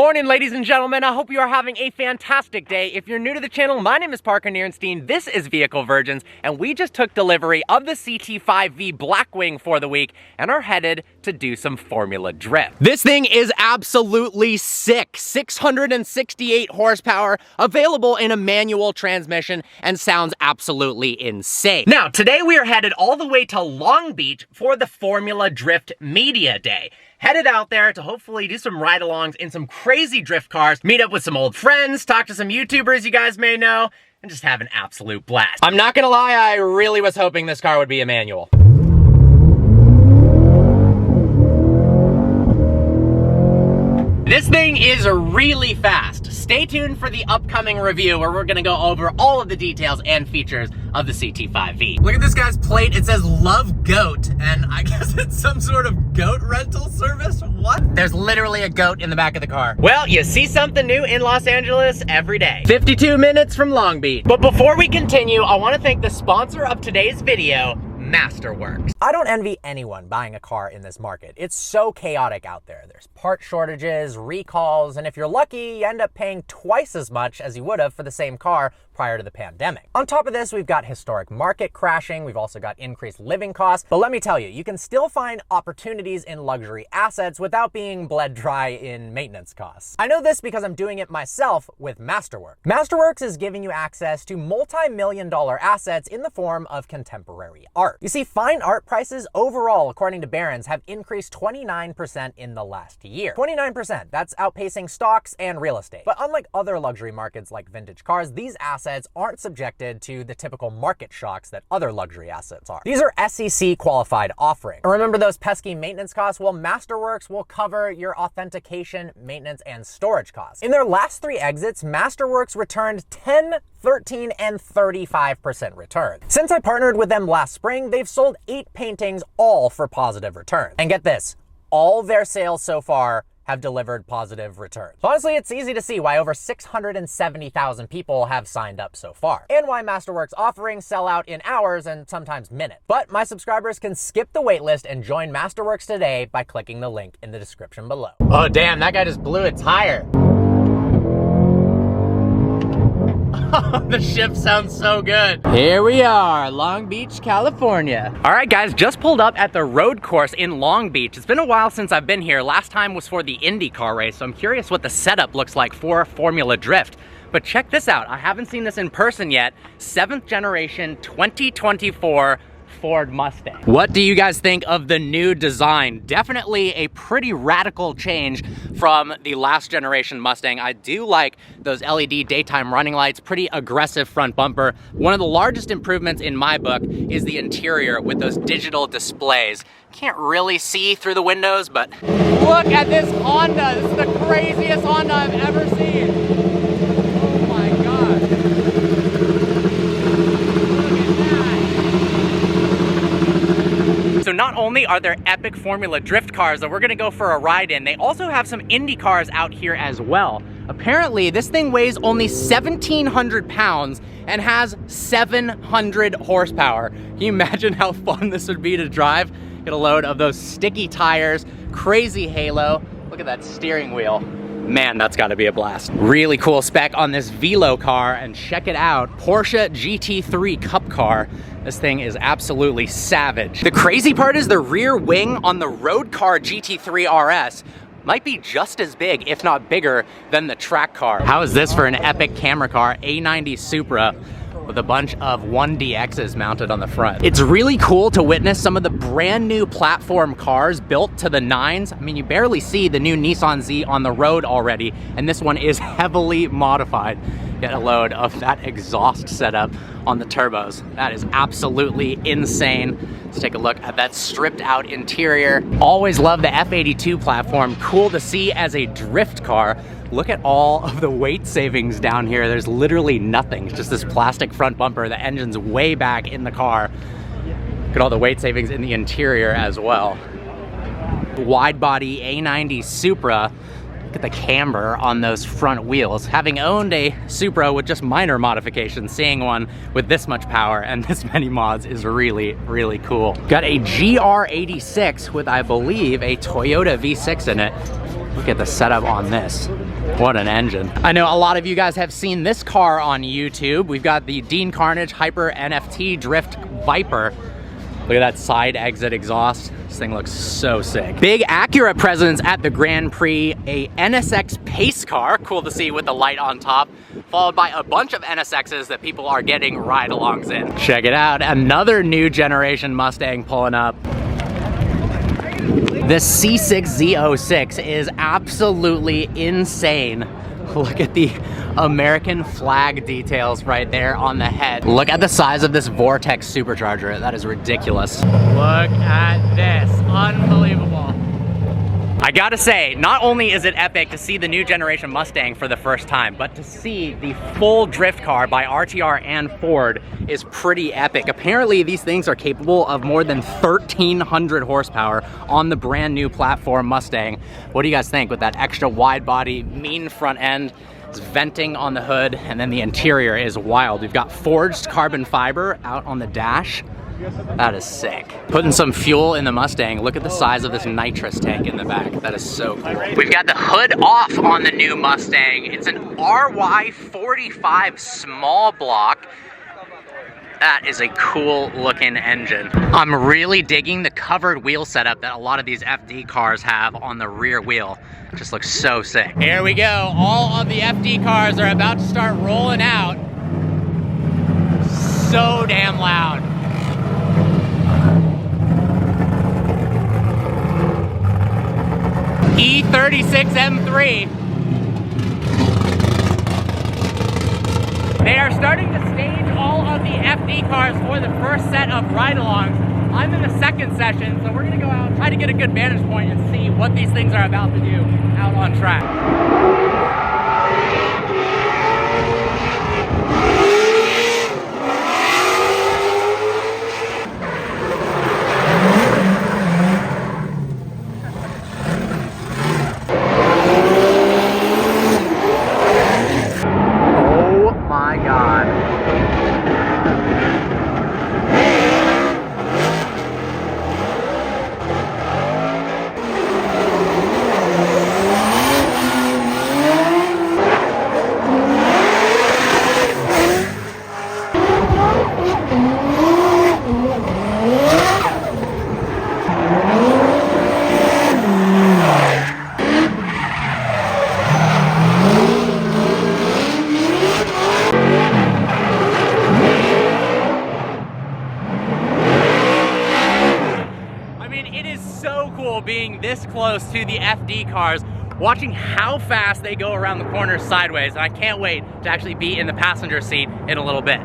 morning, ladies and gentlemen. I hope you are having a fantastic day. If you're new to the channel, my name is Parker Nierenstein. This is Vehicle Virgins, and we just took delivery of the CT5V Blackwing for the week and are headed to do some Formula Drift. This thing is absolutely sick. 668 horsepower, available in a manual transmission, and sounds absolutely insane. Now, today we are headed all the way to Long Beach for the Formula Drift Media Day. Headed out there to hopefully do some ride-alongs in some crazy drift cars, meet up with some old friends, talk to some YouTubers you guys may know, and just have an absolute blast. I'm not gonna lie, I really was hoping this car would be a manual. This thing is really fast. Stay tuned for the upcoming review where we're gonna go over all of the details and features of the CT5V. Look at this guy's plate. It says Love Goat, and I guess it's some sort of goat rental service? What? There's literally a goat in the back of the car. Well, you see something new in Los Angeles every day. 52 minutes from Long Beach. But before we continue, I wanna thank the sponsor of today's video, Masterworks. I don't envy anyone buying a car in this market. It's so chaotic out there. There's part shortages, recalls, and if you're lucky, you end up paying twice as much as you would have for the same car prior to the pandemic. On top of this, we've got historic market crashing. We've also got increased living costs. But let me tell you, you can still find opportunities in luxury assets without being bled dry in maintenance costs. I know this because I'm doing it myself with Masterworks. Masterworks is giving you access to multi-million-dollar assets in the form of contemporary art. You see, fine art prices overall, according to Barron's, have increased 29% in the last year. 29%, that's outpacing stocks and real estate. But unlike other luxury markets like vintage cars, these assets aren't subjected to the typical market shocks that other luxury assets are. These are SEC qualified offerings. And remember those pesky maintenance costs? Well, Masterworks will cover your authentication, maintenance, and storage costs. In their last 3 exits, Masterworks returned 10, 13, and 35% return. Since I partnered with them last spring, they've sold 8 paintings, all for positive returns. And get this, all their sales so far have delivered positive returns. So honestly, it's easy to see why over 670,000 people have signed up so far, and why Masterworks offerings sell out in hours and sometimes minutes. But my subscribers can skip the waitlist and join Masterworks today by clicking the link in the description below. Oh damn, that guy just blew a tire. The shift sounds so good. Here we are, Long Beach, California. All right, guys, just pulled up at the road course in Long Beach. It's been a while since I've been here. Last time was for the IndyCar race, so I'm curious what the setup looks like for Formula Drift. But check this out. I haven't seen this in person yet. 7th generation 2024 Ford Mustang. What do you guys think of the new design? Definitely a pretty radical change from the last generation Mustang. I do like those LED daytime running lights, pretty aggressive front bumper. One of the largest improvements in my book is the interior with those digital displays. Can't really see through the windows, but look at this Honda. This is the craziest Honda I've ever seen. Oh my God. So not only are there epic Formula Drift cars that we're gonna go for a ride in, they also have some Indy cars out here as well. Apparently, this thing weighs only 1,700 pounds and has 700 horsepower. Can you imagine how fun this would be to drive? Get a load of those sticky tires, crazy halo. Look at that steering wheel. Man, that's gotta be a blast. Really cool spec on this Velo car, and check it out, Porsche GT3 Cup car. This thing is absolutely savage. The crazy part is the rear wing on the road car GT3 RS might be just as big, if not bigger, than the track car. How is this for an epic camera car? A90 Supra with a bunch of 1DXs mounted on the front. It's really cool to witness some of the brand new platform cars built to the 9s. I mean, you barely see the new Nissan Z on the road already, and this one is heavily modified. Get a load of that exhaust setup on the turbos. That is absolutely insane. Let's take a look at that stripped out interior. Always love the F82 platform. Cool to see as a drift car. Look at all of the weight savings down here. There's literally nothing. It's just this plastic front bumper. The engine's way back in the car. Look at all the weight savings in the interior as well. Wide body A90 Supra. Look at the camber on those front wheels. Having owned a Supra with just minor modifications, seeing one with this much power and this many mods is really, really cool. Got a GR86 with, I believe, a Toyota V6 in it. Look at the setup on this. What an engine. I know a lot of you guys have seen this car on YouTube. We've got the Dean Carnage Hyper NFT Drift Viper. Look at that side exit exhaust. This thing looks so sick. Big Acura presence at the Grand Prix, a NSX pace car, cool to see with the light on top, followed by a bunch of NSXs that people are getting ride-alongs in. Check it out, another new generation Mustang pulling up. The C6Z06 is absolutely insane. Look at the American flag details right there on the head. Look at the size of this Vortex supercharger. That is ridiculous. Look at this, unbelievable. I gotta say, not only is it epic to see the new generation Mustang for the first time, but to see the full drift car by RTR and Ford is pretty epic. Apparently these things are capable of more than 1,300 horsepower on the brand new platform Mustang. What do you guys think with that extra wide body, mean front end? It's venting on the hood, and then the interior is wild. We've got forged carbon fiber out on the dash. That is sick. Putting some fuel in the Mustang. Look at the size of this nitrous tank in the back. That is so cool. We've got the hood off on the new Mustang. It's an RY45 small block. That is a cool looking engine. I'm really digging the covered wheel setup that a lot of these FD cars have on the rear wheel. It just looks so sick. Here we go. All of the FD cars are about to start rolling out. So damn loud. E36 M3. They are starting to stage all of the FD cars for the first set of ride-alongs. I'm in the second session, so we're gonna go out, try to get a good vantage point and see what these things are about to do out on track. Being this close to the FD cars, watching how fast they go around the corners sideways, and I can't wait to actually be in the passenger seat in a little bit.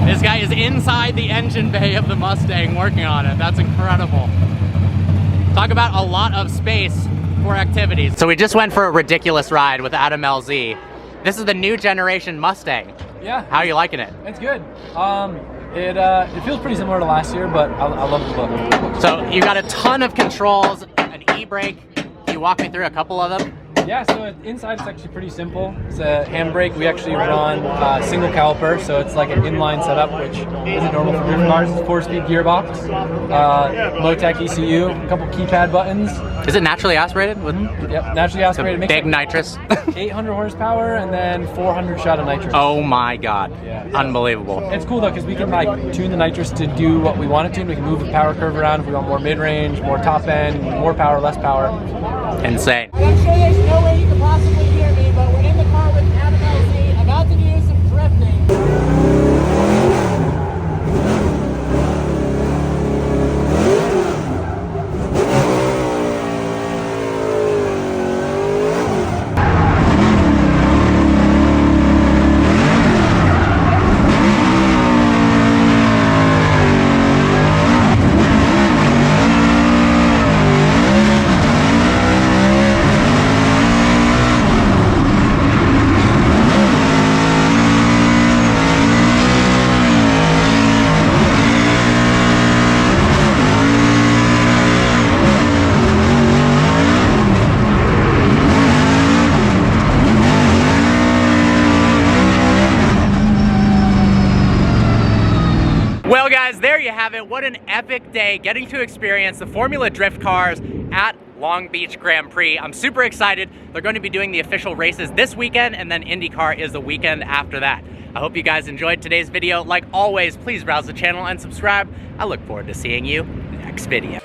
This guy is inside the engine bay of the Mustang working on it. That's incredible. Talk about a lot of space for activities. So we just went for a ridiculous ride with Adam LZ. This is the new generation Mustang. Yeah. How are you liking it? It's good. It feels pretty similar to last year, but I love the look. So you got a ton of controls, an e-brake. Can you walk me through a couple of them? Yeah, so inside it's actually pretty simple. It's a handbrake. We actually run single caliper, so it's like an inline setup, which isn't normal for drift cars. It's a 4-speed gearbox, low-tech ECU, a couple keypad buttons. Is it naturally aspirated? Yep, naturally aspirated. Big nitrous. 800 horsepower and then 400 shot of nitrous. Oh my god. Yeah. Unbelievable. It's cool though, because we can like tune the nitrous to do what we want it to. We can move the power curve around if we want more mid-range, more top end, more power, less power. Insane. I'm sure there's no way you can possibly hear me, but we're in the car with Adam LZ, about to do some drifting. what an epic day getting to experience the Formula Drift cars at Long Beach Grand Prix. I'm super excited. They're going to be doing the official races this weekend, and then IndyCar is the weekend after that. I hope you guys enjoyed today's video. Like always, please browse the channel and subscribe. I look forward to seeing you next video.